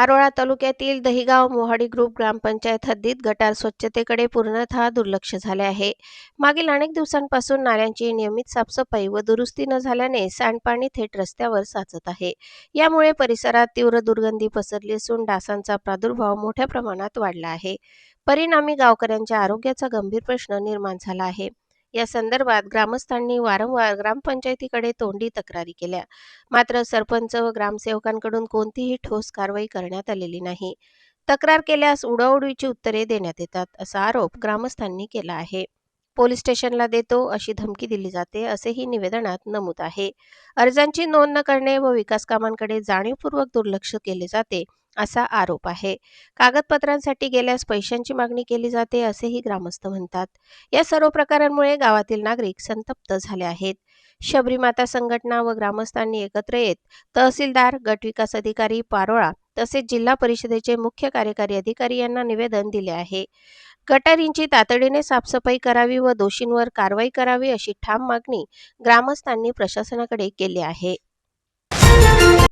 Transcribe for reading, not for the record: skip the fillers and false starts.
पारोळा तालुक्यातील दहिगाव मोहाडी ग्रुप ग्रामपंचायत हद्दीत गटार स्वच्छतेकडे पूर्णतः दुर्लक्ष झाले आहे. मागील अनेक दिवसांपासून नाल्यांची नियमित साफसफाई व दुरुस्ती न झाल्याने सांडपाणी थेट रस्त्यावर साचत आहे. यामुळे परिसरात तीव्र दुर्गंधी पसरली असून डासांचा प्रादुर्भाव मोठ्या प्रमाणात वाढला आहे. परिणामी गावकऱ्यांच्या आरोग्याचा गंभीर प्रश्न निर्माण झाला आहे. या संदर्भात ग्रामस्थांनी वारंवार ग्रामपंचायतीकडे तोंडी तक्रारी केल्या. मात्र सरपंच व ग्रामसेवकांकडून कोणतीही ठोस कारवाई करण्यात आलेली नाही. तक्रार केल्यास उडवाउडवीची उत्तरे देण्यात येतात, असा आरोप ग्रामस्थांनी केला आहे. पोलीस स्टेशनला देतो अशी धमकी दिली जाते, असेही निवेदनात नमूद आहे. अर्जांची नोंद न करणे व विकास कामांकडे जाणीवपूर्वक दुर्लक्ष केले जाते, असा आरोप आहे. कागदपत्रांसाठी गेल्यास पैशांची मागणी केली जाते, असेही ग्रामस्थ म्हणतात. या सर्व प्रकारांमुळे गावातील नागरिक संतप्त झाले आहेत. शबरी माता संघटना व ग्रामस्थांनी एकत्र येत तहसीलदार, गटविकास अधिकारी पारोळा तसेच जिल्हा परिषदेचे मुख्य कार्यकारी अधिकारी यांना निवेदन दिले आहे. गटारींची तातडीने साफसफाई करावी व दोषींवर कारवाई करावी अशी ठाम मागणी ग्रामस्थांनी प्रशासनाकडे केली आहे.